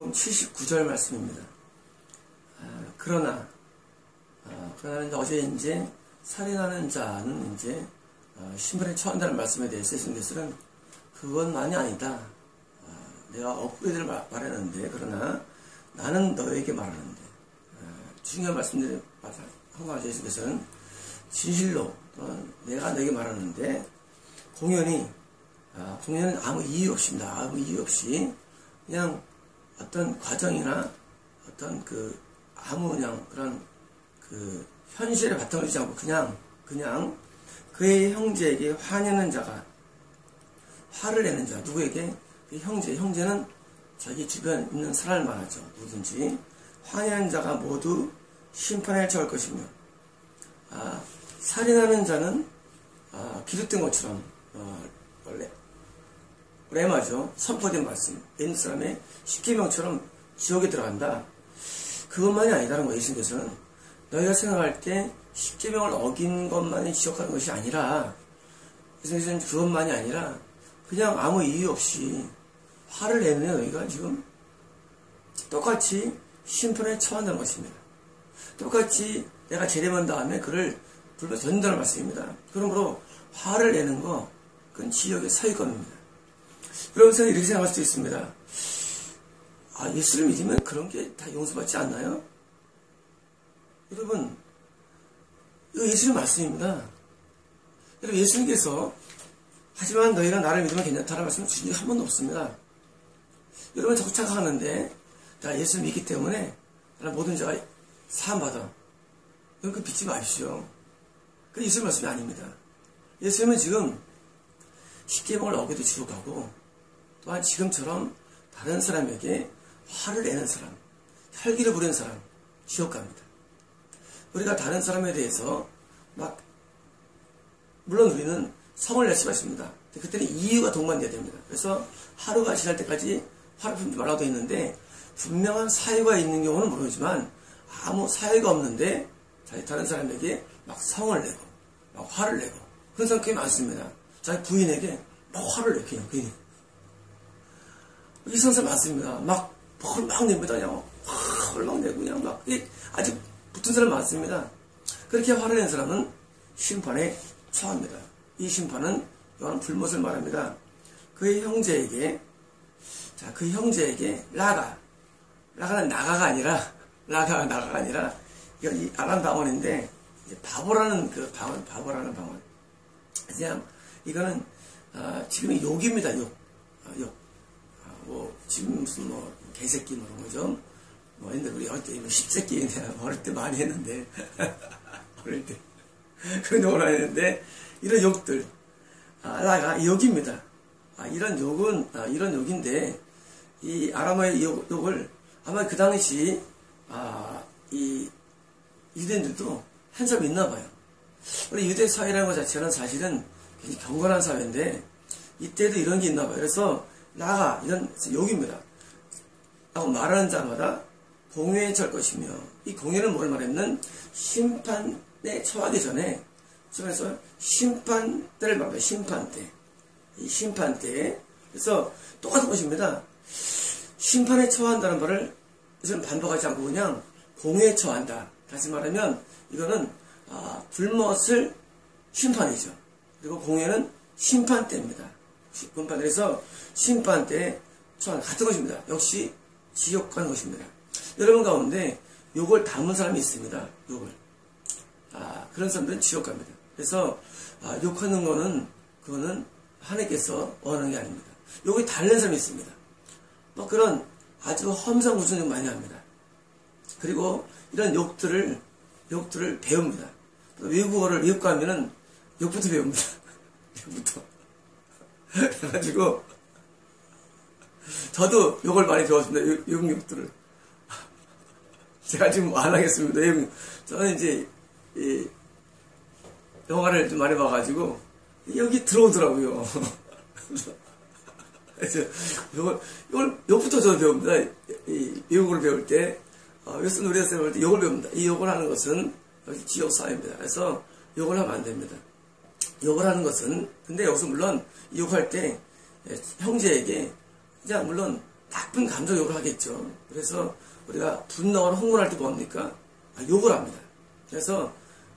79절 말씀입니다. 그러나 어제 이제 살인하는 자는 이제 신분에 처한다는 말씀에 대해서 예수님께서는 그것만이 아니다. 내가 업그레이드를 말하는데 그러나 나는 너에게 말하는데 중요한 말씀들을 한 가지 예수님께서는 진실로 또는 내가 너에게 말하는데 공연은 아무 이유 없습니다. 아무 이유 없이 그냥 어떤 과정이나 어떤 아무 그런 현실에 바탕을 두지 않고 그냥 그의 형제에게 화내는 자가 화를 내는 자 누구에게 그 형제는 자기 주변 있는 사람을 말하죠. 누구든지 화내는 자가 모두 심판에 처할 것이며 살인하는 자는 기록된 것처럼 원래 레마죠. 선포된 말씀. 옛 사람의 십계명처럼 지옥에 들어간다. 그것만이 아니다는 거예요. 예수님께서는 너희가 생각할 때 십계명을 어긴 것만이 지옥 가는 것이 아니라 예수님께서는 그것만이 아니라 그냥 아무 이유 없이 화를 내는 너희가 지금 똑같이 심판에 처한다는 것입니다. 똑같이 내가 제대한 다음에 그를 불러 던진다는 말씀입니다. 그러므로 화를 내는 거 그건 지옥의 사유감입니다. 여러분 이렇게 생각할 수도 있습니다. 예수를 믿으면 그런 게 다 용서받지 않나요? 여러분 이거 예수의 말씀입니다. 여러분 예수님께서 하지만 너희가 나를 믿으면 괜찮다라는 말씀을 주신 적이 한 번도 없습니다. 여러분 자꾸 착각하는데 나 예수를 믿기 때문에 나는 모든 자가 사함받아. 여러분 믿지 마십시오. 그게 예수의 말씀이 아닙니다. 예수님은 지금 십계명을 어겨도 지옥 가고 또한 지금처럼 다른 사람에게 화를 내는 사람, 혈기를 부리는 사람, 지옥 갑니다. 우리가 다른 사람에 대해서 물론 우리는 성을 낼 수가 있습니다. 그때는 이유가 동반돼야 됩니다. 그래서 하루가 지날 때까지 화를 품지 말라고 했는데 분명한 사유가 있는 경우는 모르지만 아무 사유가 없는데 다른 사람에게 성을 내고 화를 내고 그런 사람 꽤 많습니다. 자기 부인에게 화를 내고 그냥 괜히 이런 사람 많습니다. 화를 막 냅니다. 그냥 화를 막 내고 그냥 아직 붙은 사람 많습니다. 그렇게 화를 낸 사람은 심판에 처합니다. 이 심판은 요한 불못을 말합니다. 그의 형제에게 라가는 나가가 아니라 이건 이 아람 방언인데 바보라는 바보라는 방언. 그냥 이거는 지금의 욕입니다. 욕. 지금 무슨 개새끼 그런 거죠. 근데 우리 어릴 때 십새끼 어릴 때 많이 했는데 어릴 때 그런 욕을 안 했는데 이런 욕들 라가 욕입니다. 이런 욕인데 이 아람어의 욕을 아마 그 당시 이 유대인들도 한 사람 있나 봐요. 우리 유대 사회라는 것 자체는 사실은 굉장히 경건한 사회인데 이때도 이런 게 있나 봐요. 그래서 라가 이런 욕입니다. 라고 말하는 자마다 공회에 처할 것이며 이 공회는 뭘 말했는 심판에 처하기 전에 그래서 심판대를 말합니다. 심판대. 이 심판대. 그래서 똑같은 것입니다. 심판에 처한다는 말을 이제는 반복하지 않고 그냥 공회에 처한다. 다시 말하면 이거는 불못을 심판이죠. 그리고 공회는 심판대입니다. 그래서 심판대에 처한 같은 것입니다. 역시 지옥 가는 것입니다. 여러분 가운데 욕을 담은 사람이 있습니다. 욕을. 그런 사람들은 지옥 갑니다. 그래서 욕하는 그거는 하나님께서 원하는 게 아닙니다. 욕이 달는 사람이 있습니다. 그런 아주 험상궂은 욕 많이 합니다. 그리고 이런 욕들을 배웁니다. 외국 가면은 욕부터 배웁니다. 욕부터. 그래가지고 저도 욕을 많이 배웠습니다. 욕들을. 제가 지금 안 하겠습니다. 저는 이제 영화를 좀 많이 봐가지고 여기 들어오더라고요. 그래서 욕부터 저도 배웁니다. 외국어를 배울 때 웨스턴 노래에서 배울 때 욕을 배웁니다. 이 욕을 하는 것은 여기 지옥 사회입니다. 그래서 욕을 하면 안 됩니다. 욕을 하는 것은 근데 여기서 물론 욕할 때 형제에게 그냥 물론 나쁜 감정 욕을 하겠죠. 그래서 우리가 분노하거나 흥분할 때 뭐합니까? 욕을 합니다. 그래서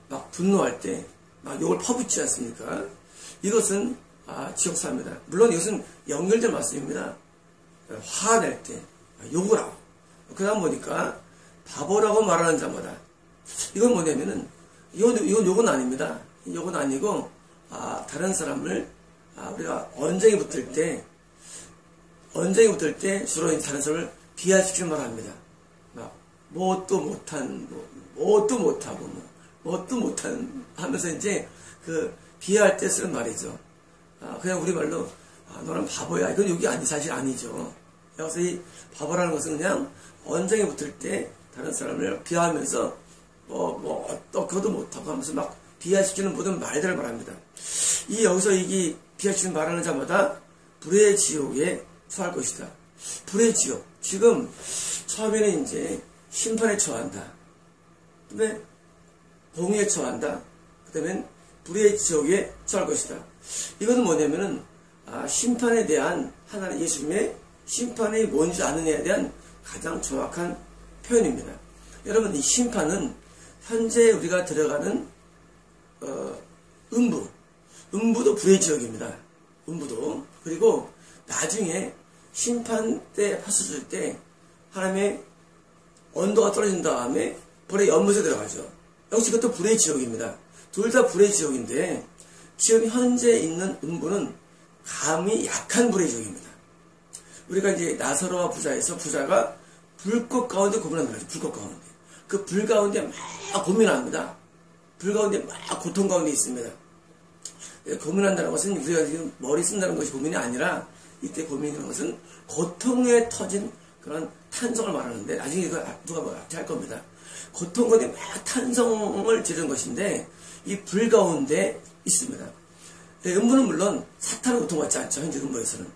막 분노할 때 막 욕을 퍼붓지 않습니까? 이것은 지옥사입니다. 물론 이것은 연결된 말씀입니다. 화낼 때 욕을 하고 그 다음 보니까 바보라고 말하는 자마다 이건 뭐냐면은 이건 욕은 아닙니다. 욕은 아니고 다른 사람을 우리가 언쟁이 붙을 때 주로 다른 사람을 비하시키는 말을 합니다. 막 뭣도 못한 뭣도 못하고 뭣도 못한 하면서 이제 그 비하할 때 쓰는 말이죠. 그냥 우리말로 너는 바보야. 이건 욕이 사실 아니죠. 그래서 이 바보라는 것은 그냥 언쟁이 붙을 때 다른 사람을 비하하면서 어떠고도 못하고 하면서 막 비하시키는 모든 말들을 말합니다. 여기서 이 비하시키는 말하는 자마다 불의 지옥에 처할 것이다. 불의 지옥. 지금 처음에는 이제 심판에 처한다. 그다음에 공의에 처한다. 그다음에 불의 지옥에 처할 것이다. 이것은 뭐냐면은 심판에 대한 하나님 예수님의 심판이 뭔지 아느냐에 대한 가장 정확한 표현입니다. 여러분, 이 심판은 현재 우리가 들어가는 음부도 불의 지옥입니다. 음부도. 그리고 나중에 심판 때 파수줄 때 하나님의 언도가 떨어진 다음에 불의 연못에 들어가죠. 역시 그것도 불의 지옥입니다. 둘 다 불의 지옥인데 지금 현재 있는 음부는 감히 약한 불의 지옥입니다. 우리가 이제 나사로와 부자에서 부자가 불꽃 가운데 고민한다는 거죠. 불꽃 가운데. 그 불 가운데 막 고민합니다. 불 가운데 막 고통 가운데 있습니다. 고민한다는 것은 우리가 지금 머리 쓴다는 것이 고민이 아니라 이때 고민하는 것은 고통에 터진 그런 탄성을 말하는데 나중에 이거 누가 앞에 할 겁니다. 고통 가운데 막 탄성을 지른 것인데 이 불 가운데 있습니다. 음부는 물론 사탄은 고통받지 않죠. 현재 음부에서는.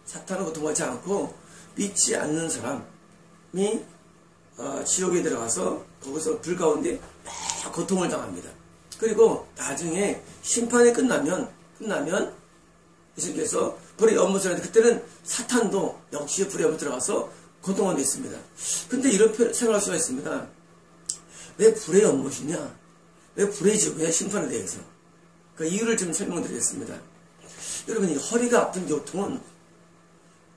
사탄은 고통받지 않고 믿지 않는 사람이 지옥에 들어가서 거기서 불 가운데 막 고통을 당합니다. 그리고 나중에 심판이 끝나면 예수님께서 불의 연못에 하는데 그때는 사탄도 역시 불의 연못에 들어가서 고통하게 있습니다. 근데 이런 생각할 수가 있습니다. 왜 불의 연못이냐? 왜 불의 지옥이냐? 심판에 대해서. 그 이유를 좀 설명드리겠습니다. 여러분, 이 허리가 아픈 고통은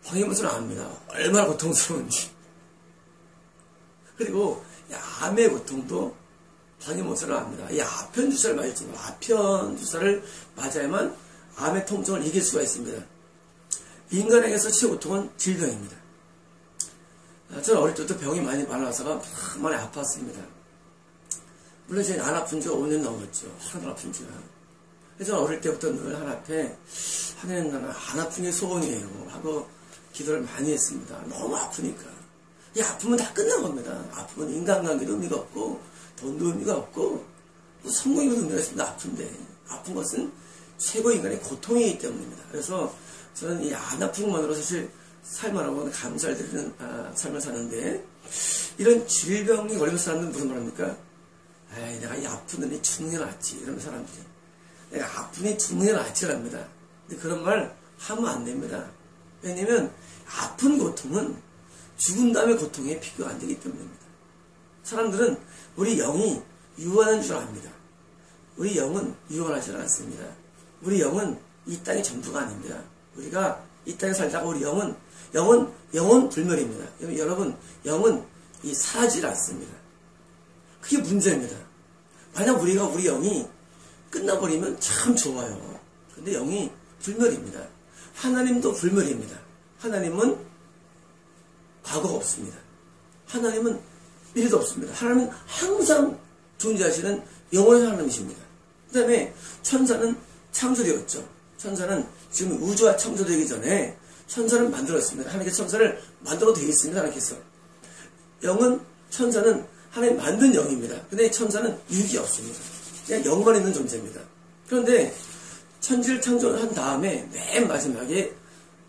방해무슨 압니다. 얼마나 고통스러운지. 그리고 암의 고통도 방해무슨 압니다. 이 아편 주사를 맞았지만 아편 주사를 맞아야만 암의 통증을 이길 수가 있습니다. 인간에게서 최고 고통은 질병입니다. 저는 어릴 때부터 병이 많아서 많이 아팠습니다. 물론 제가 안 아픈 지가 5년 넘었죠. 하나도 아픈 지가. 그래서 저는 어릴 때부터 늘 하나님 앞에 하나님 나는 안 아픈 게 소원이에요 하고 기도를 많이 했습니다. 너무 아프니까. 이 아프면 다 끝난 겁니다. 아프면 인간관계도 의미가 없고 돈도 의미가 없고 성공에도 의미가 있습니다. 아픈데. 아픈 것은 최고 인간의 고통이기 때문입니다. 그래서 저는 이 안 아픈 것만으로 사실 살만하고 감사를 드리는 삶을 사는데 이런 질병이 걸리는 사람들은 무슨 말합니까? 에이, 내가 이 아프더니 죽는 게 낫지. 이러는 사람들이. 내가 아프니 죽는 게 낫지랍니다. 근데 그런 말 하면 안 됩니다. 왜냐면 아픈 고통은 죽은 다음에 고통에 비교가 안 되기 때문입니다. 사람들은 우리 영이 유한한 줄 압니다. 우리 영은 유한하지 않습니다. 우리 영은 이 땅의 전부가 아닙니다. 우리가 이 땅에 살다가 우리 영은 불멸입니다. 여러분, 영은 사라지지 않습니다. 그게 문제입니다. 만약 우리 영이 끝나버리면 참 좋아요. 근데 영이 불멸입니다. 하나님도 불멸입니다. 하나님은 과거가 없습니다. 하나님은 미래도 없습니다. 하나님은 항상 존재하시는 영원한 하나님이십니다. 그 다음에 천사는 창조되었죠. 천사는 지금 우주가 창조되기 전에 천사는 만들었습니다. 하나님께서 천사를 만들어 되겠습니다. 하나님께서. 천사는 하나님 만든 영입니다. 근데 천사는 육이 없습니다. 그냥 영만 있는 존재입니다. 그런데 천지를 창조한 다음에 맨 마지막에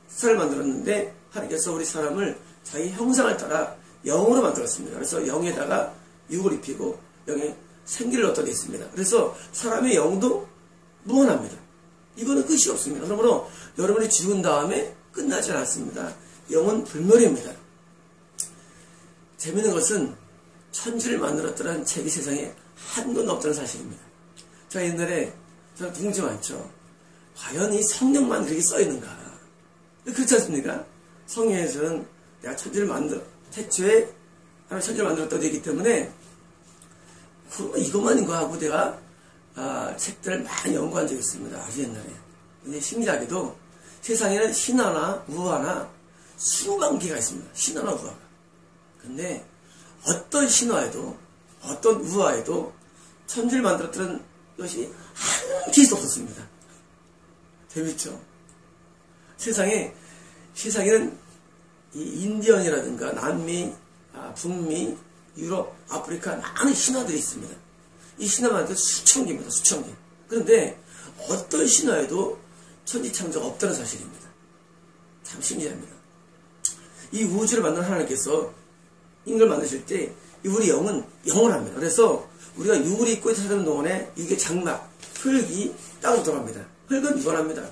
사람을 만들었는데 하나님께서 우리 사람을 자기 형상을 따라 영으로 만들었습니다. 그래서 영에다가 육을 입히고 영에 생기를 얻게 했습니다. 그래서 사람의 영도 무한합니다. 이거는 끝이 없습니다. 그러므로 여러분이 죽은 다음에 끝나지 않았습니다. 영은 불멸입니다. 재밌는 것은 천지를 만들었더란 책이 세상에 한 권도 없다는 사실입니다. 제가 옛날에 저는 궁금증 많죠. 과연 이 성경만 그렇게 써있는가? 그렇지 않습니까? 성경에서는 내가 태초에 하나님 천지를 만들었다고 되기 때문에 이것만인가 하고 내가 책들을 많이 연구한 적이 있습니다. 아주 옛날에. 근데 신기하게도 세상에는 신화나 우화나 수만 개가 있습니다. 신화나 우화가. 근데 어떤 신화에도 어떤 우화에도 천지를 만들었던 것이 한 개도 없었습니다. 재밌죠? 세상에는 이 인디언이라든가 남미, 북미, 유럽, 아프리카 많은 신화들이 있습니다. 이 신화만 해도 수천 개입니다. 수천 개. 그런데 어떤 신화에도 천지창조가 없다는 사실입니다. 참 신기합니다. 이 우주를 만든 하나님께서 인간을 만드실 때 우리 영은 영원합니다. 그래서 우리가 육을 입고 사는 동안에 이게 장막, 흙이 땅으로 들어갑니다. 흙은 유한합니다.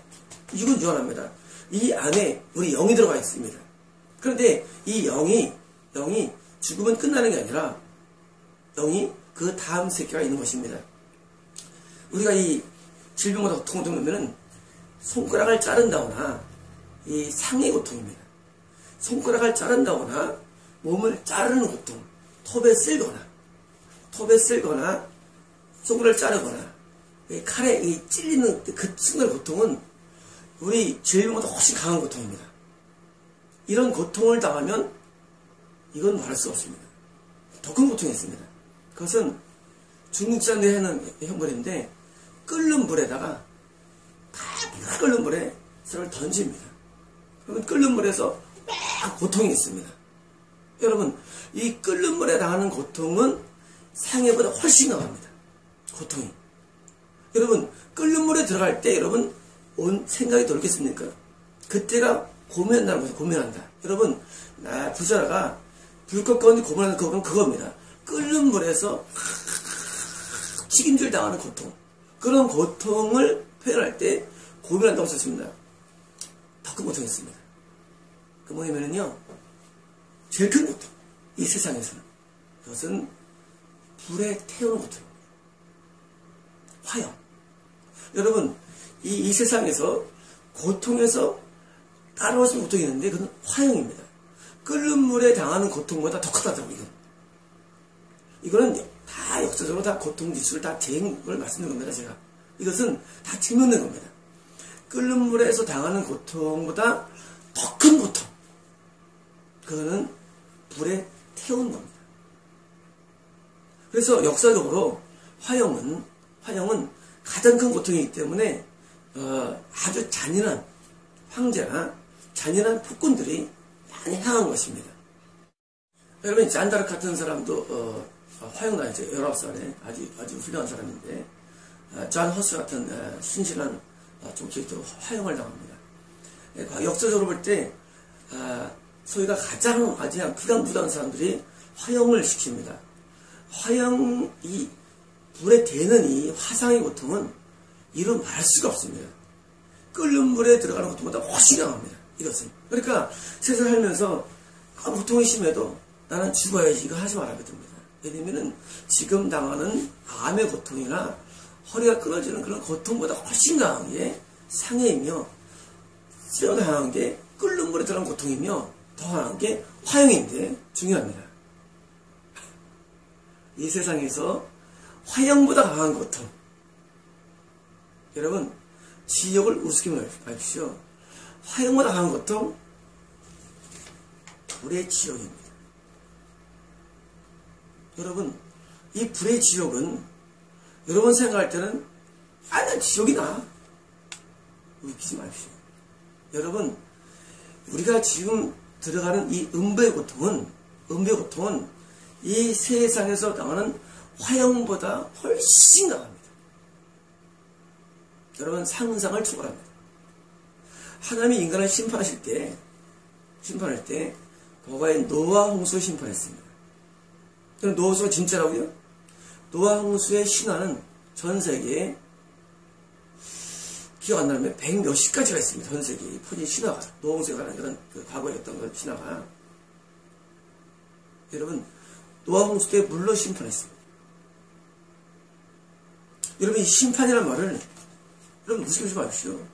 육은 유한합니다. 이 안에 우리 영이 들어가 있습니다. 그런데 이 영이 죽으면 끝나는 게 아니라 영이 그 다음 세계가 있는 것입니다. 우리가 이 질병과 고통을 겪으면 손가락을 자른다거나 이 상해 고통입니다. 손가락을 자른다거나 몸을 자르는 고통, 톱에 쓸거나 손가락을 자르거나 칼에 찔리는 그 순간 고통은 우리 질병보다 훨씬 강한 고통입니다. 이런 고통을 당하면 이건 말할 수 없습니다. 더 큰 고통이 있습니다. 그것은 중국 사람들이 하는 형벌인데 끓는 물에다가 다 끓는 물에 사람을 던집니다. 그러면 끓는 물에서 막 고통이 있습니다. 여러분, 이 끓는 물에 당하는 고통은 상해보다 훨씬 강합니다. 고통이. 여러분, 끓는 물에 들어갈 때 여러분 온 생각이 돌겠습니까? 그때가 고민한다는 거죠. 고민한다. 여러분, 부자가 불꽃 가운데 고민하는 그겁니다. 끓는 물에서 책임질 당하는 고통. 그런 고통을 표현할 때 고민한다고 썼습니다. 더 큰 고통이 있습니다. 그 뭐냐면요, 제일 큰 고통. 이 세상에서는. 그것은 불에 태우는 고통. 화형. 여러분, 이 세상에서 고통에서 따라올 수 있는 고통이 있는데 그건 화형입니다. 끓는 물에 당하는 고통보다 더 크다더라고요. 이거는 다 역사적으로 다 고통 지수를 다 재는 걸 말씀드린 겁니다. 제가 이것은 다 증명된 겁니다. 끓는 물에서 당하는 고통보다 더 큰 고통, 그거는 불에 태우는 겁니다. 그래서 역사적으로 화형은 가장 큰 고통이기 때문에 아주 잔인한 황제나 잔인한 폭군들이 많이 향한 것입니다. 여러분, 잔다르크 같은 사람도 화형당했죠. 19살에 아주 훌륭한 사람인데, 존 허스 같은 신실한 종치도 화형을 당합니다. 역사적으로 볼 때 소위가 가장 그냥 무당한 사람들이 화형을 시킵니다. 화형이 불에 대는 이 화상의 고통은 이루 말할 수가 없습니다. 끓는 물에 들어가는 고통보다 훨씬 강합니다. 이것은. 그러니까 세상을 살면서 고통이 심해도 나는 죽어야지 이거 하지 말아야 됩니다. 왜냐면은 지금 당하는 암의 고통이나 허리가 끊어지는 그런 고통보다 훨씬 강한 게 상해이며, 더 강한 게 끓는 물에 들어가는 고통이며, 더 강한 게 화형인데 중요합니다. 이 세상에서 화형보다 강한 고통. 여러분, 지옥을 우습게 마십시오. 화형보다 강한 고통, 불의 지옥입니다. 여러분, 이 불의 지옥은 여러분 생각할 때는 난 지옥이나 웃기지 마십시오. 여러분, 우리가 지금 들어가는 이 음부의 고통은 이 세상에서 당하는 화형보다 훨씬 강합니다. 여러분, 상상을 초월합니다. 하나님이 인간을 심판할 때 과거에 노아 홍수 심판했습니다. 그럼 노아 홍수가 진짜라고요? 노아 홍수의 신화는 전 세계에 기억 안 나면 100몇십 가지가 있습니다. 전 세계 퍼진 신화가, 노홍수에 관한 그런 과거에 어떤 그 신화가. 여러분, 노아 홍수 때 물로 심판했습니다. 여러분, 이 심판이라는 말을 여러분 무시하지 마십시오.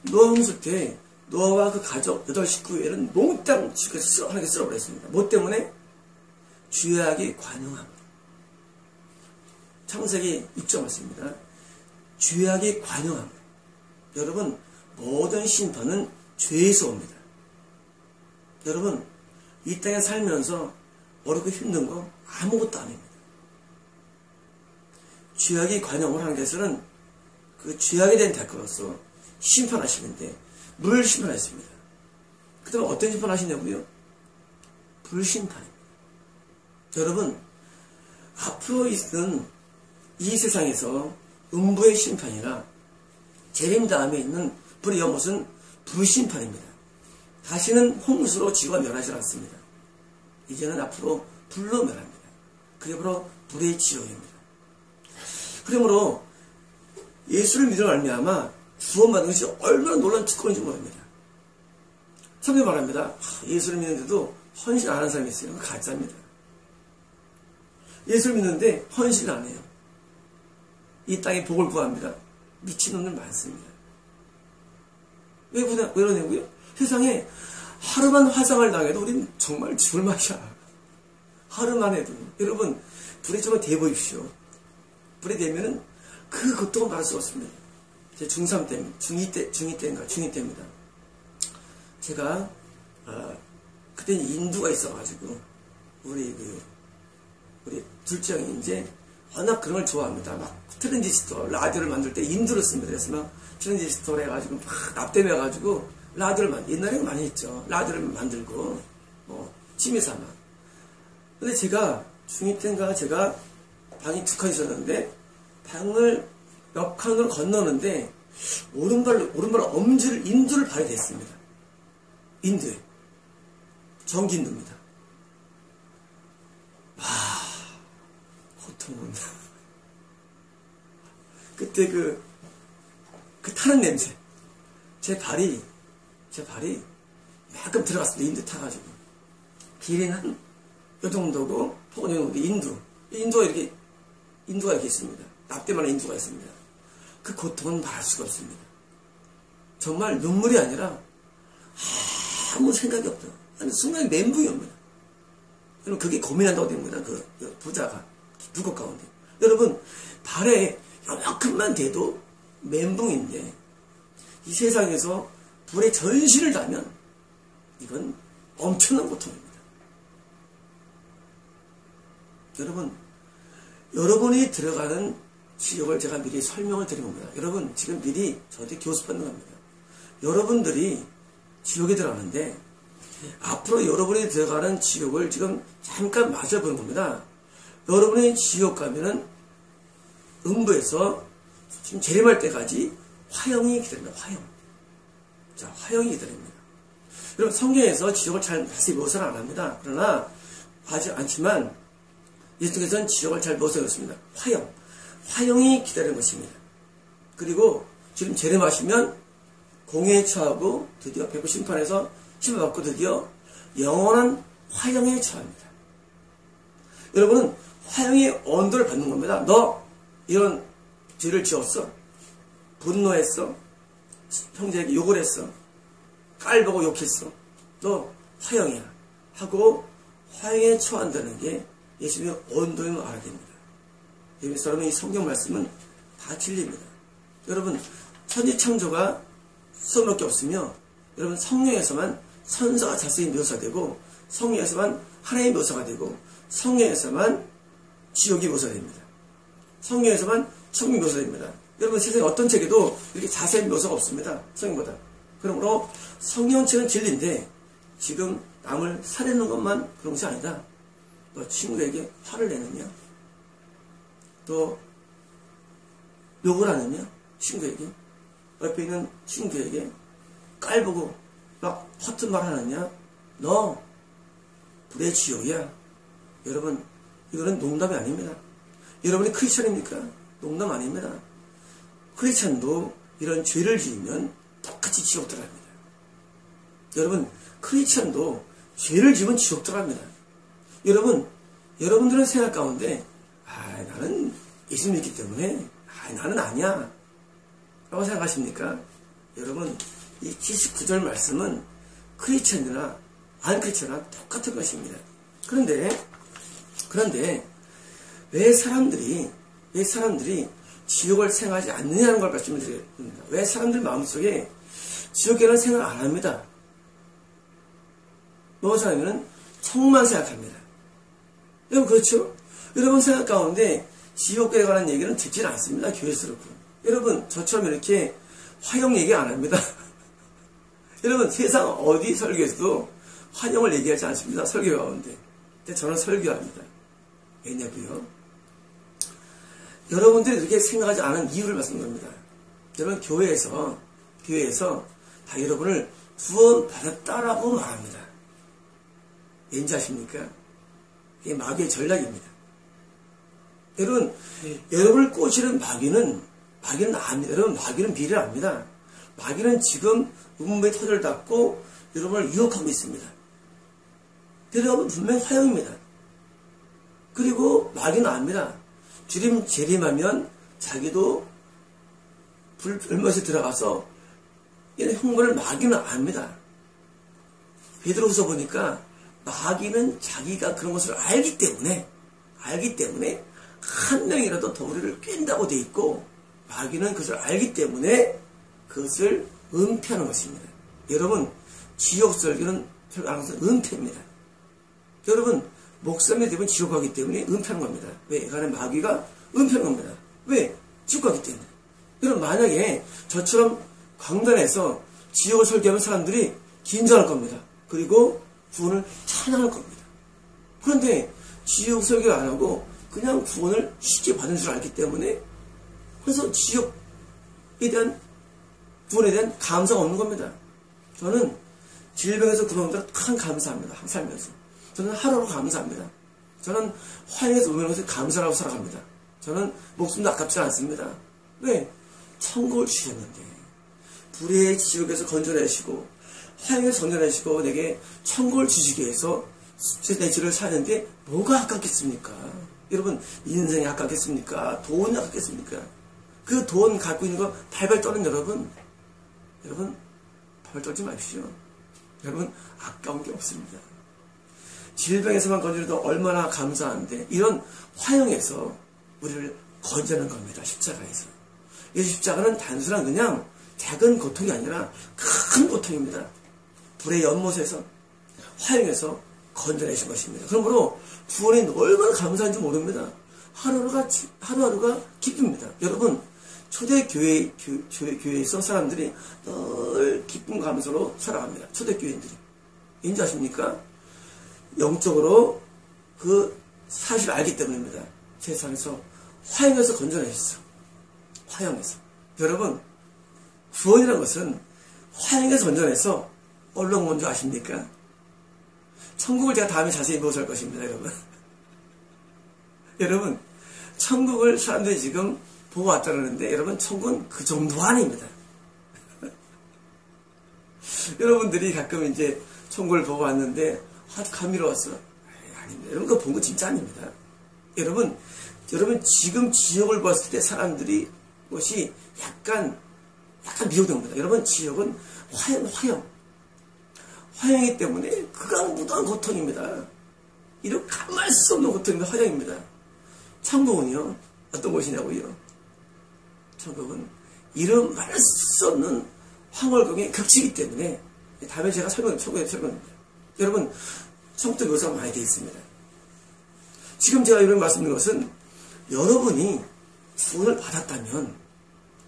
노아 홍수 때 노아와 그 가족 8식구에는 몽땅 지구에서 하나님께 쓸어버렸습니다. 뭐 때문에? 죄악이 관영함. 창세기 6절 말씀입니다. 죄악이 관영함. 여러분, 모든 심판은 죄에서 옵니다. 여러분, 이 땅에 살면서 어렵고 힘든 거 아무것도 아닙니다. 죄악이 관영을 하는 것은 그 죄악에 대한 대가로서 심판하시는데 물 심판하십니다. 그 다음에 어떤 심판하시냐고요? 불심판입니다. 여러분, 앞으로 있는 이 세상에서 음부의 심판이라 재림 다음에 있는 불의 연못은 불심판입니다. 다시는 홍수로 지구가 멸하지 않습니다. 이제는 앞으로 불로 멸합니다. 그게 바로 불의 지옥입니다. 그러므로 예수를 믿으러 말미암아 구원받는 것이 얼마나 놀라운 특권인지 모릅니다. 성경 말합니다. 예수를 믿는데도 헌신 안 하는 사람이 있어요. 그건 가짜입니다. 예수를 믿는데 헌신을 안 해요. 이 땅에 복을 구합니다. 미친놈들 많습니다. 왜 그러냐고요? 세상에 하루만 화상을 당해도 우리는 정말 죽을 맛이야. 하루만 해도. 여러분, 불에 좀 대보십시오. 불에 대면은 그 고통을 말할 수가 없습니다. 제 중3 때, 중2 때입니다. 제가, 그때 인두가 있어가지고, 우리 둘째 형이 이제 워낙 그런 걸 좋아합니다. 막 트랜지스터, 라디오를 만들 때 인두를 씁니다. 그래서 막 트랜지스터를 해가지고 막 납땜해가지고 라디오를 옛날에는 많이 했죠. 라디오를 만들고, 취미삼아. 근데 제가 중2 때인가 제가 방이 2칸 있었는데, 방을 몇 칸으로 건너는데, 오른발 엄지를, 인두를 발이 됐습니다. 인두에. 전기인두입니다. 고통은. 그때 그 타는 냄새. 제 발이 약간 들어갔습니다. 인두 타가지고. 길이는 요 정도고, 폭은 요 정도. 인두가 이렇게 있습니다. 납땜하는 인두가 있습니다. 그 고통은 말할 수가 없습니다. 정말 눈물이 아니라 아무 생각이 없다. 아니, 순간 멘붕이 옵니다. 여러분, 그게 고민한다고 됩니다. 그 부자가. 불꽃 가운데. 여러분, 발에 요만큼만 돼도 멘붕인데, 이 세상에서 불에 전신을 다면, 이건 엄청난 고통입니다. 여러분이 들어가는 지옥을 제가 미리 설명을 드린 겁니다. 여러분, 지금 미리 저한테 교습받는 겁니다. 여러분들이 지옥에 들어가는데, 앞으로 여러분이 들어가는 지옥을 지금 잠깐 맞아보는 겁니다. 여러분이 지옥 가면은 음부에서 지금 재림할 때까지 화형이 기다립니다. 화형. 자, 화형이 기다립니다. 여러분, 성경에서 지옥을 잘 자세히 묘사를 안 합니다. 그러나 하지 않지만 예수께서는 지옥을 잘 묘사했습니다. 화형이 기다리는 것입니다. 그리고 지금 재림하시면 공회에 처하고 드디어 백부 심판에서 심판받고 드디어 영원한 화형에 처합니다. 여러분은 화형의 언도를 받는 겁니다. 너 이런 죄를 지었어. 분노했어. 형제에게 욕을 했어. 깔보고 욕했어. 너 화형이야. 하고 화형에 처한다는 게 예수님의 언도임을 알아야 됩니다. 여러분, 이 성경 말씀은 다 진리입니다. 여러분, 천지창조가 수업밖에 없으며, 여러분, 성령에서만 선서가 자세히 묘사되고, 성령에서만 하나님의 묘사가 되고, 성령에서만 지옥이 묘사됩니다. 성령에서만 천국이 묘사됩니다. 여러분, 세상에 어떤 책에도 이렇게 자세한 묘사가 없습니다. 성경보다. 그러므로 성경책은 진리인데, 지금 남을 살해하는 것만 그런 것이 아니다. 너 친구에게 화를 내느냐? 또 욕을 하느냐? 친구에게? 옆에 있는 친구에게 깔보고 막 허튼 말 하느냐? 너 불의 지옥이야. 여러분, 이거는 농담이 아닙니다. 여러분이 크리스찬입니까? 농담 아닙니다. 크리스찬도 이런 죄를 지으면 똑같이 지옥 들어갑니다. 여러분, 크리스천도 죄를 지으면 지옥 들어갑니다. 여러분들은 생각 가운데 나는 예수 믿기 때문에 나는 아니야 라고 생각하십니까? 여러분, 이 79절 말씀은 크리스천이나 안 크리스천이나 똑같은 것입니다. 그런데 왜 사람들이 지옥을 생각하지 않느냐는 걸 말씀을 드립니다. 왜 사람들 마음속에 지옥에는 생각 안 합니다. 무엇을 하면은 천국만 생각합니다. 여러분, 그렇죠? 여러분 생각 가운데 지옥에 관한 얘기는 듣질 않습니다. 교회스럽고. 여러분, 저처럼 이렇게 화형 얘기 안 합니다. 여러분, 세상 어디 설교에서도 화형을 얘기하지 않습니다. 설교 가운데. 근데 저는 설교합니다. 왜냐고요? 여러분들이 그렇게 생각하지 않은 이유를 말씀드립니다. 여러분, 교회에서 다 여러분을 구원받았다라고 말합니다. 왠지 아십니까? 이게 마귀의 전략입니다. 여러분을 꼬시는 마귀는 압니다. 여러분, 마귀는 미래를 압니다. 마귀는 지금 음부의 터널을 닫고 여러분을 유혹하고 있습니다. 여러분, 분명히 화형입니다. 그리고 마귀는 압니다. 주님 재림하면 자기도 불못에 들어가서 이런 형벌을 마귀는 압니다. 베드로후서 보니까 마귀는 자기가 그런 것을 알기 때문에 한 명이라도 더 우리를 깬다고 돼 있고, 마귀는 그것을 알기 때문에 그것을 은폐하는 것입니다. 여러분, 지옥 설교는 항상 은폐입니다. 여러분, 목사님이 되면 지옥 가기 때문에 은폐하는 겁니다. 왜? 가는 마귀가 은폐하는 겁니다. 왜? 지옥 가기 때문에. 여러분, 만약에 저처럼 강단에서 지옥을 설교하면 사람들이 긴장할 겁니다. 그리고 구원을 찬양할 겁니다. 그런데 지옥 설교 안 하고 그냥 구원을 쉽게 받은 줄 알기 때문에, 그래서 지옥에 대한 구원에 대한 감사가 없는 겁니다. 저는 질병에서 구원받아 큰 감사합니다. 살면서 저는 하루로 감사합니다. 저는 화해에서 오는 것에 감사하고 살아갑니다. 저는 목숨도 아깝지 않습니다. 왜? 천국을 주셨는데, 불의 지옥에서 건져내시고 화해에서 건져내시고 내게 천국을 주시기 위해서 내 죄를 사는데 뭐가 아깝겠습니까? 여러분, 인생이 아깝겠습니까? 돈이 아깝겠습니까? 그 돈 갖고 있는 거 발발 떠는 여러분, 발발 떨지 마십시오. 여러분, 아까운 게 없습니다. 질병에서만 건져도 얼마나 감사한데, 이런 화형에서 우리를 건져내는 겁니다. 십자가에서. 이 십자가는 단순한 그냥 작은 고통이 아니라 큰 고통입니다. 불의 연못에서, 화형에서 건져내신 것입니다. 그러므로 구원이 얼마나 감사한지 모릅니다. 하루하루가 기쁩니다. 여러분, 초대교회에서 사람들이 늘 기쁨 감사로 살아갑니다. 초대교회인들이. 왠지 아십니까? 영적으로 그 사실을 알기 때문입니다. 세상에서 화형에서 건져내셨어. 화형에서. 여러분, 구원이라는 것은 화형에서 건져내서 얼른 온 줄 아십니까? 천국을 제가 다음에 자세히 보여줄 것입니다, 여러분. 여러분, 천국을 사람들이 지금 보고 왔다 그러는데, 여러분, 천국은 그 정도가 아닙니다. 여러분들이 가끔 이제 천국을 보고 왔는데, 아주 감미로웠어. 아닙니다. 여러분, 그거 본 거 진짜 아닙니다. 여러분, 지금 지옥을 봤을 때 사람들이 것이 약간 미혹된 겁니다. 여러분, 지옥은 화형이기 때문에 극악무도한 고통입니다. 이런 가만할 수 없는 고통입니다. 화형입니다. 천국은요, 어떤 곳이냐고요? 천국은 이름 말할 수 없는 황홀경의 극치이기 때문에, 다음에 제가 설명합니다. 여러분, 천국도 묘사가 많이 되어 있습니다. 지금 제가 이런 말씀드린 것은, 여러분이 구원을 받았다면,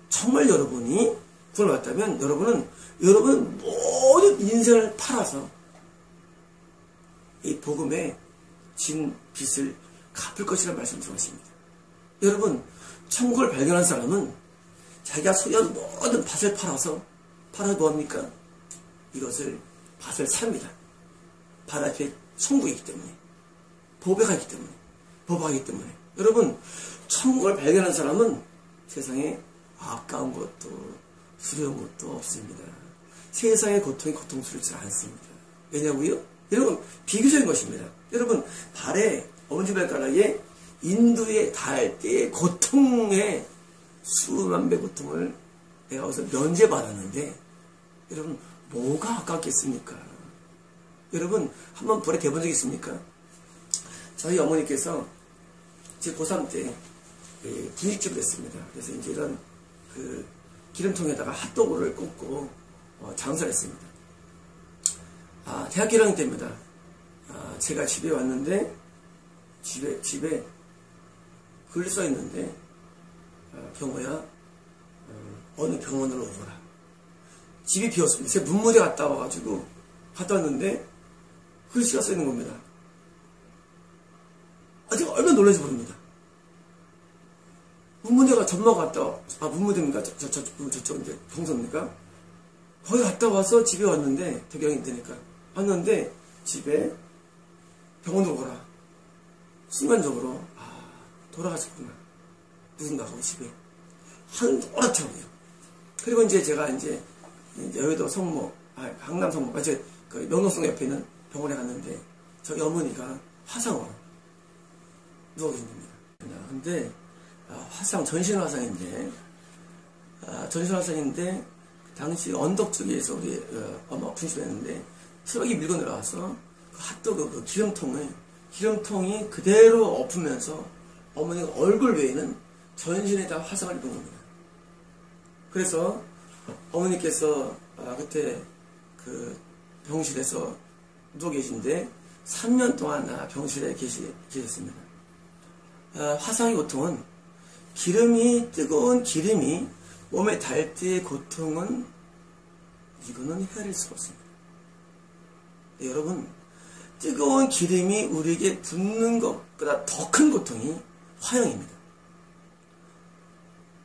정말 여러분이 구원을 받았다면, 여러분은 모든 인생을 팔아서 이 복음에 진 빚을 갚을 것이라는 말씀 들어가십니다. 여러분, 천국을 발견한 사람은 자기가 소유한 모든 밭을 팔아서 뭐합니까? 이것을 밭을 삽니다. 밭 앞에 천국이기 때문에, 보배가 있기 때문에. 여러분, 천국을 발견한 사람은 세상에 아까운 것도 두려운 것도 없습니다. 세상의 고통이 고통스럽지 않습니다. 왜냐고요? 여러분, 비교적인 것입니다. 여러분, 발에, 엄지발가락에 인두에 닿을 때의 고통의 수만 배 고통을 내가 어디서 면제받았는데, 여러분, 뭐가 아깝겠습니까? 여러분, 한번 불에 대본 적 있습니까? 저희 어머니께서 제 고3 때 분식집을 했습니다. 그래서 이제 이런 기름통에다가 핫도그를 꽂고 장사를 했습니다. 대학교 1학년 때입니다. 제가 집에 왔는데 집에 글이 써 있는데 경호야 어느 병원으로 오거라. 집이 비었습니다. 제가 문무대 갔다 와가지고 갔다 왔는데 글씨가 써 있는 겁니다. 제가 얼마나 놀라지 모릅니다. 문무대가 전마가 갔다 와. 문무대입니까? 저쪽 이제 동서입니까? 거기 갔다 와서 집에 왔는데 대경이 되니까 왔는데 집에 병원으로 오거라. 순간적으로 돌아가셨구나. 누군가가 집에 한 오락처럼요. 그리고 이제 제가 이제 여의도 성모, 강남 성모, 그 명동성 옆에 있는 병원에 갔는데 저희 어머니가 화상으로 누워 계십니다. 근데 화상, 전신 화상인데 당시 언덕 쪽에서 우리 엄마 분실했는데 트럭이 밀고 내려와서 그 핫도그 그 기름통이 그대로 엎으면서 어머니가 얼굴 외에는 전신에 다 화상을 입은 겁니다. 그래서 어머니께서 그때 그 병실에서 누워 계신데 3년 동안 병실에 계셨습니다. 화상의 고통은 뜨거운 기름이 몸에 닿을 때의 고통은 이거는 헤아릴 수가 없습니다. 네, 여러분, 뜨거운 기름이 우리에게 붙는 것보다 더 큰 고통이 화형입니다.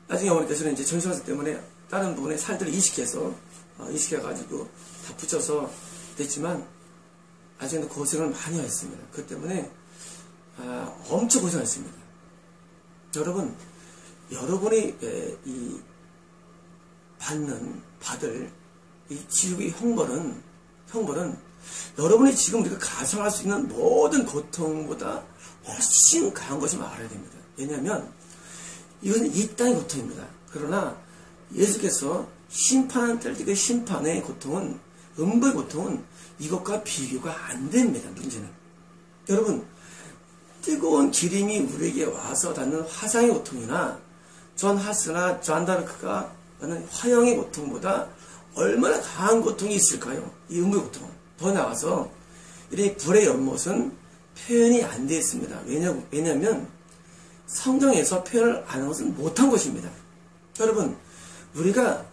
나중에 어머니께서는 이제 전신화상 때문에 다른 부분에 살들을 이식해가지고 다 붙여서 됐지만 아직은 고생을 많이 했습니다. 그 때문에 엄청 고생했습니다. 여러분, 여러분이 받을 이 지옥의 형벌은 여러분이 지금 우리가 가상할 수 있는 모든 고통보다 훨씬 강한 것임을 알아야 됩니다. 왜냐하면 이것은 이 땅의 고통입니다. 그러나 예수께서 심판한 때 그 심판의 고통은, 음부의 고통은 이것과 비교가 안 됩니다. 문제는. 여러분, 뜨거운 기름이 우리에게 와서 닿는 화상의 고통이나 존 하스나 존 다르크가 하는 화형의 고통보다 얼마나 강한 고통이 있을까요? 이 음부의 고통은. 더 나아가서 이 불의 연못은 표현이 안 되어 있습니다. 왜냐하면 성경에서 표현을 안 하는 것은 못한 것입니다. 여러분, 우리가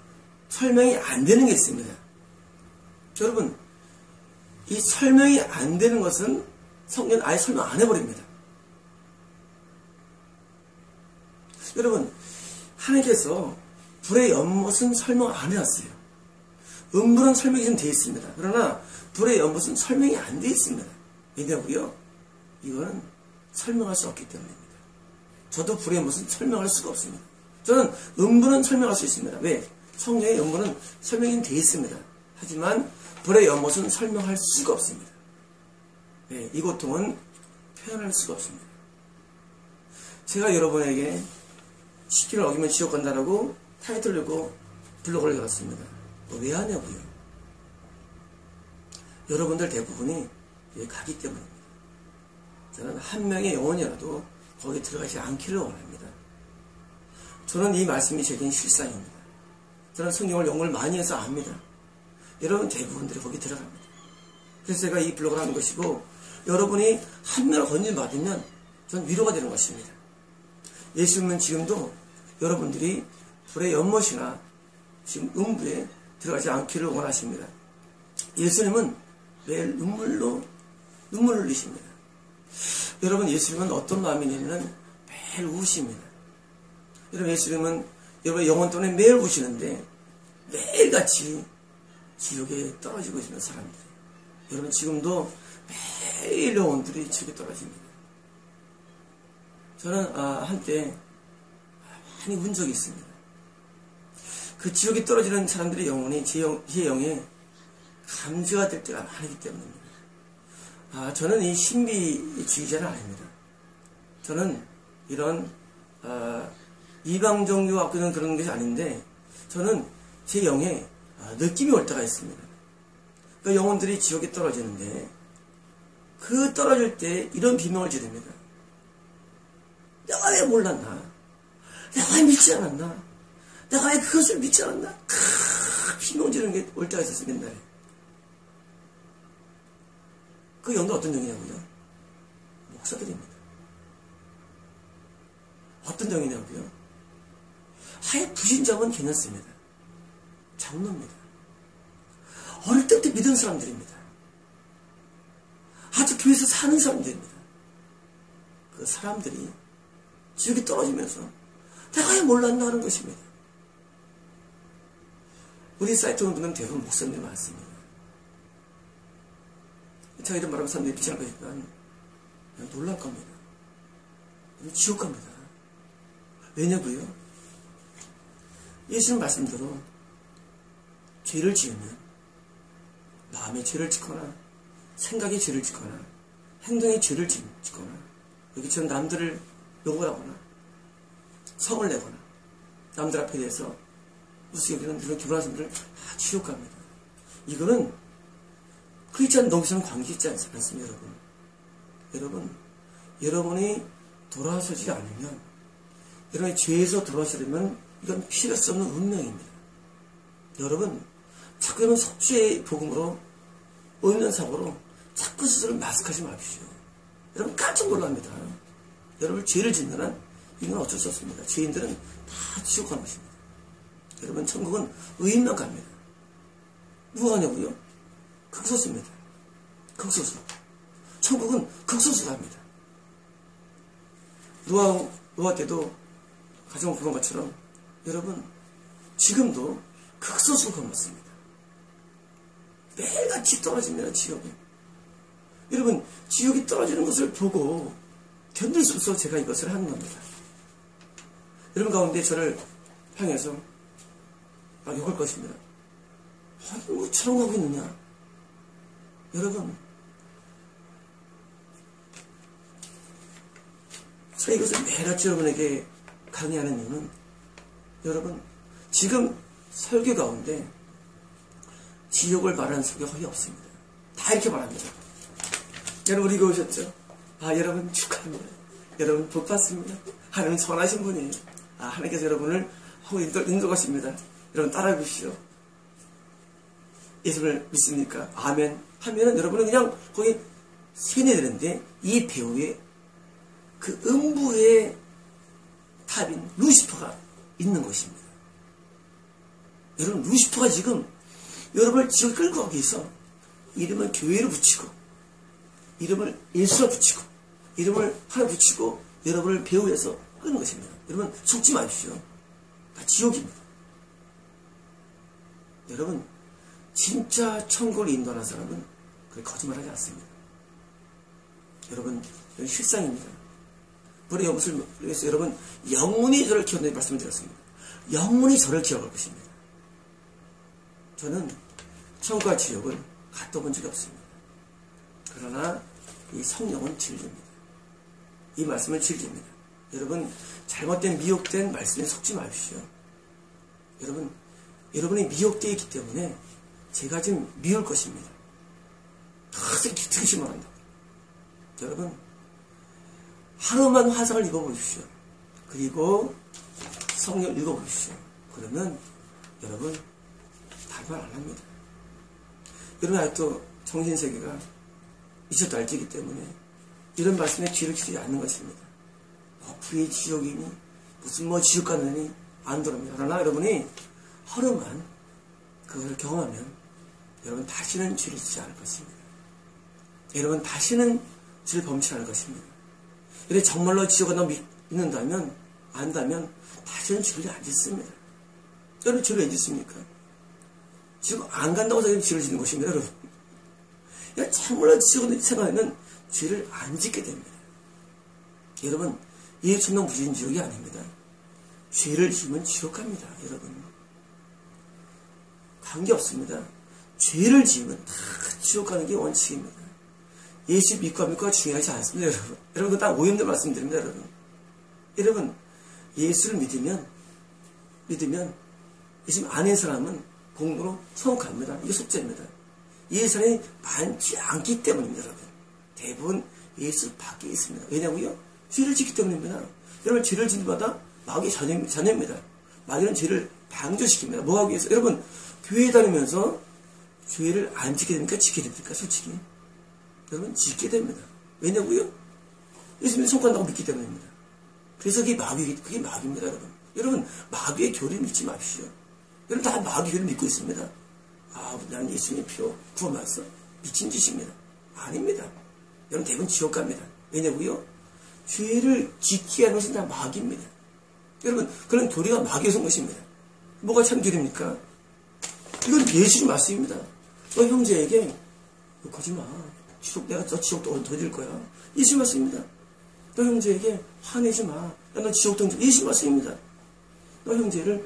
설명이 안 되는 게 있습니다. 여러분, 이 설명이 안 되는 것은 성경은 아예 설명 안 해버립니다. 여러분, 하나님께서 불의 연못은 설명 안 해놨어요. 음부는 설명이 좀 되어 있습니다. 그러나 불의 연못은 설명이 안 되어 있습니다. 왜냐고요? 이거는 설명할 수 없기 때문입니다. 저도 불의 연못은 설명할 수가 없습니다. 저는 음부는 설명할 수 있습니다. 왜? 성경의 음부는 설명이 되어 있습니다. 하지만 불의 연못은 설명할 수가 없습니다. 네, 이 고통은 표현할 수가 없습니다. 제가 여러분에게 10기를 어기면 지옥 간다라고 타이틀을 들고 블로그를 열었습니다. 왜 하냐고요? 여러분들 대부분이 여기 가기 때문입니다. 저는 한 명의 영혼이라도 거기 들어가지 않기를 원합니다. 저는 이 말씀이 제겐 실상입니다. 저는 성경을 연구를 많이 해서 압니다. 여러분 대부분들이 거기 들어갑니다. 그래서 제가 이 블로그를 하는 것이고, 여러분이 한 명을 건진받으면 전 위로가 되는 것입니다. 예수님은 지금도 여러분들이 불의 연못이나 지금 음부에 들어가지 않기를 원하십니다. 예수님은 매일 눈물로 흘리십니다. 여러분, 예수님은 어떤 마음이냐면 매일 우십니다. 여러분, 예수님은 여러분의 영혼 때문에 매일 우시는데 매일같이 지옥에 떨어지고 있는 사람들이, 여러분 지금도 매일 영혼들이 지옥에 떨어집니다. 저는 한때 많이 운 적이 있습니다. 그 지옥에 떨어지는 사람들의 영혼이 제 영에 감지가 될 때가 많기 때문입니다. 저는 이 신비주의자는 아닙니다. 저는 이런 이방 종교 갖고 있는 그런 것이 아닌데, 저는 제 영에 느낌이 올 때가 있습니다. 그 영혼들이 지옥에 떨어지는데, 그 떨어질 때 이런 비명을 지릅니다. 내가 왜 몰랐나? 내가 왜 믿지 않았나? 내가 왜 그것을 믿지 않았나? 비명 지르는 게 올 때가 있었어요, 옛날에. 그 영도 어떤 영이냐고요? 목사들입니다. 어떤 영이냐고요? 아예 부신자면 괜찮습니다. 장로입니다. 어릴 때부터 믿은 사람들입니다. 아주 교회에서 사는 사람들입니다. 그 사람들이 지옥에 떨어지면서 내가 왜 몰랐나 하는 것입니다. 우리 사이트 온 분은 대부분 목사님들이 많습니다. 제가 이런 말하면 사람들이 믿지 않을 거지만 놀랄 겁니다. 지옥 갑니다. 왜냐고요? 예수님 말씀대로 죄를 지으면 마음에 죄를 짓거나 생각에 죄를 짓거나 행동에 죄를 짓거나 여기처럼 남들을 욕을 하거나 성을 내거나 남들 앞에 대해서 무슨 여기는 이런 결혼하신 분들 다 지옥 갑니다. 이거는 크리스찬 농사는 관계 있지 않습니다, 여러분. 여러분이 돌아서지 않으면, 여러분이 죄에서 돌아서려면 이건 피할 수 없는 운명입니다. 여러분, 자꾸 이런 속죄의 복음으로 오인는 사고로 자꾸 스스로 마스크하지 마십시오. 여러분 깜짝 놀랍니다. 여러분 죄를 짓는 한 이건 어쩔 수 없습니다. 죄인들은 다 지옥 가는 것입니다. 여러분 천국은 의인만 갑니다. 누가 가냐고요? 극소수입니다. 극소수. 천국은 극소수가 합니다. 노아 때도 가정 그런 것처럼 여러분 지금도 극소수가 건넜습니다. 매일같이 떨어집니다. 지옥에. 여러분 지옥이 떨어지는 것을 보고 견딜 수 없어서 제가 이것을 하는 겁니다. 여러분 가운데 저를 향해서 욕할 것입니다. 아니 뭐 저런 하고 있느냐. 여러분 제가 이것을 매일같이 여러분에게 강의하는 이유는 여러분 지금 설교 가운데 지옥을 말하는 설교가 거의 없습니다. 다 이렇게 말합니다. 여러분 우리 오셨죠? 여러분 축하합니다. 여러분 복 받습니다. 하나님 선하신 분이에요. 하나님께서 여러분을 인도하십니다. 여러분 따라해 보시죠. 예수를 믿습니까? 아멘 하면은 여러분은 그냥 거기 세뇌되는데 이 배우에 그 음부의 탑인 루시퍼가 있는 것입니다. 여러분 루시퍼가 지금 여러분을 지옥에 끌고 가기 위해서 이름을 교회로 붙이고 이름을 예수로 붙이고 이름을 하나 붙이고 여러분을 배후에서 끄는 것입니다. 여러분 속지 마십시오. 다 지옥입니다. 여러분 진짜 천국을 인도하는 사람은 그렇게 거짓말하지 않습니다. 여러분 이건 실상입니다. 불의 연못을 위해서 여러분 영문이 저를 기억한다는 말씀을 드렸습니다. 영문이 저를 기억할 것입니다. 저는 천국과 지옥을 갔다 본 적이 없습니다. 그러나 이 성령은 진리입니다. 이 말씀은 진리입니다. 여러분 잘못된 미혹된 말씀에 속지 마십시오. 여러분이 미혹되어 있기 때문에 제가 지금 미울 것입니다. 되게 심한다. 여러분 하루만 화상을 읽어보십시오. 그리고 성경 읽어보십시오. 그러면 여러분 다른 말 안 합니다. 여러분 아직도 정신세계가 있어도 알지기 때문에 이런 말씀에 귀를 기울이지 않는 것입니다. 불의 지옥이니 무슨 지옥 가느니 안 들어옵니다. 그러나 여러분이 하루만 그걸 경험하면 여러분 다시는 죄를 짓지 않을 것입니다. 여러분 다시는 죄를 범치 않을 것입니다. 여러분 정말로 지옥에 너 믿는다면 안다면 다시는 죄를 안 짓습니다. 여러분 죄를 왜 짓습니까? 지금 안 간다고 해서 죄를 짓는 것입니다. 여러분 정말로 지옥에 생각하면 죄를 안 짓게 됩니다. 여러분 예천당 부지는 지옥이 아닙니다. 죄를 지으면 지옥 갑니다. 여러분 관계없습니다. 죄를 지으면 다 지옥 가는 게 원칙입니다. 예수 믿고 안 믿고가 중요하지 않습니다, 여러분. 여러분, 딱 오염된 말씀드립니다, 여러분. 여러분, 예수를 믿으면 예수 아는 사람은 공로로 성공합니다. 이게 속죄입니다. 예수 사람이 많지 않기 때문입니다, 여러분. 대부분 예수 밖에 있습니다. 왜냐고요? 죄를 짓기 때문입니다. 여러분, 죄를 짓는 마다 마귀의 자녀입니다. 마귀는 죄를 방조시킵니다. 뭐 하기 위해서? 여러분, 교회 다니면서 죄를 안 짓게 됩니까? 짓게 됩니까? 솔직히. 여러분, 짓게 됩니다. 왜냐고요? 예수님이 성공한다고 믿기 때문입니다. 그래서 그게 마귀입니다, 여러분. 여러분, 마귀의 교리를 믿지 마십시오. 여러분, 다 마귀의 교리를 믿고 있습니다. 아, 난 예수님의 피로 구원받았어. 미친 짓입니다. 아닙니다. 여러분, 대부분 지옥 갑니다. 왜냐고요? 죄를 짓게 하는 것은 다 마귀입니다. 여러분, 그런 교리가 마귀에서 온 것입니다. 뭐가 참 교리입니까? 이건 예수의 말씀입니다. 너 형제에게 욕하지 마. 내가 너 지옥도 더 줄 거야. 예수의 말씀입니다. 너 형제에게 화내지 마. 너 지옥도 예수의 말씀입니다. 너 형제를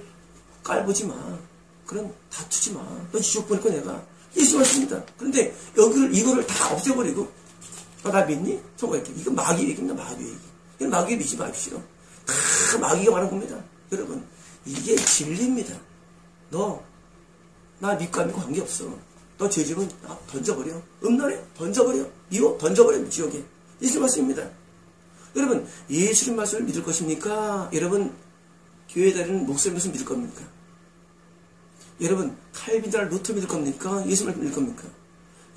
깔보지 마. 그럼 다투지 마. 너 지옥 보낼 거 내가. 예수의 말씀입니다. 그런데 이거를 다 없애버리고 나 믿니? 정말 이거 마귀 얘기입니다. 마귀 얘기. 이건 마귀 믿지 마십시오. 다 마귀가 말한 겁니다. 여러분, 이게 진리입니다. 너 나 믿고 안 믿고 관계없어. 너 죄지면 던져버려. 음란해? 던져버려. 미워? 던져버려. 지옥에. 예수의 말씀입니다. 여러분, 예수의 말씀을 믿을 것입니까? 여러분, 교회 다니는 목사님 말씀 믿을 겁니까? 여러분, 칼빈이나 루터 믿을 겁니까? 예수 말씀 믿을 겁니까?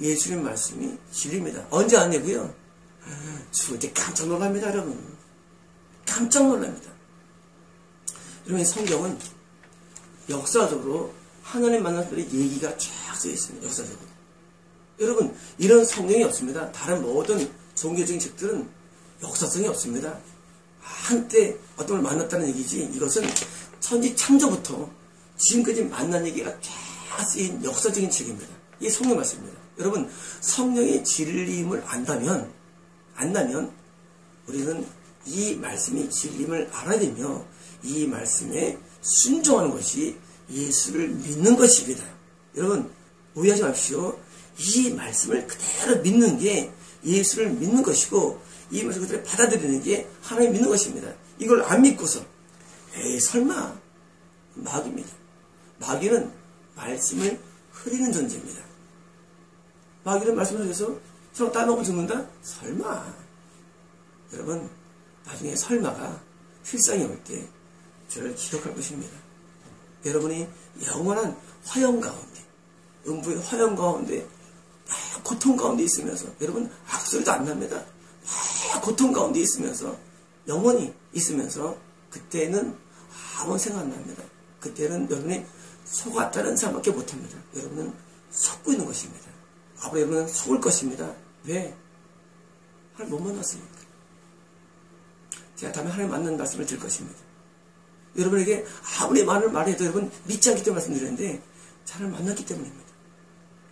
예수님 말씀이 진리입니다. 언제 아니고요? 죽을 때 깜짝 놀랍니다, 여러분. 깜짝 놀랍니다. 여러분, 성경은 역사적으로 하나님 만난 분의 얘기가 쫙 써 있습니다. 역사적으로. 여러분, 이런 성경이 없습니다. 다른 모든 종교적인 책들은 역사성이 없습니다. 한때 어떤 걸 만났다는 얘기지, 이것은 천지 창조부터 지금까지 만난 얘기가 쫙 쓰인 역사적인 책입니다. 이게 성경 말씀입니다. 여러분, 성령의 진리임을 안다면 우리는 이 말씀이 진리임을 알아야 되며 이 말씀에 순종하는 것이 예수를 믿는 것입니다. 여러분, 오해하지 마십시오. 이 말씀을 그대로 믿는 게 예수를 믿는 것이고 이 말씀을 그대로 받아들이는 게 하나님 믿는 것입니다. 이걸 안 믿고서 에이 설마 마귀입니다. 마귀는 말씀을 흐리는 존재입니다. 마귀는 말씀을 흐려서 서로 따먹고 죽는다? 설마. 여러분, 나중에 설마가 실상이 올 때 저를 기록할 것입니다. 여러분이 영원한 화형 가운데, 음부의 화형 가운데, 고통 가운데 있으면서, 여러분 악소리도 안 납니다. 고통 가운데 있으면서, 영원히 있으면서, 그때는 아무 생각 안 납니다. 그때는 여러분이 속았다는 사람밖에 못합니다. 여러분은 속고 있는 것입니다. 앞으로 여러분은 속을 것입니다. 왜? 하나님 못 만났으니까. 제가 다음에 하나님 만난 말씀을 드릴 것입니다. 여러분에게 아무리 많은 말을 해도 여러분 믿지 않기 때문에 말씀드리는데 저를 만났기 때문입니다.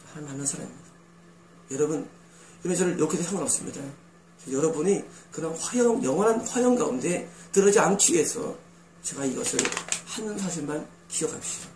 하나님 만난 사람입니다. 여러분, 저를 욕해도 상관없습니다. 여러분이 그런 영원한 화형 가운데 들어오지 않기 위해서 제가 이것을 하는 사실만 기억합시다.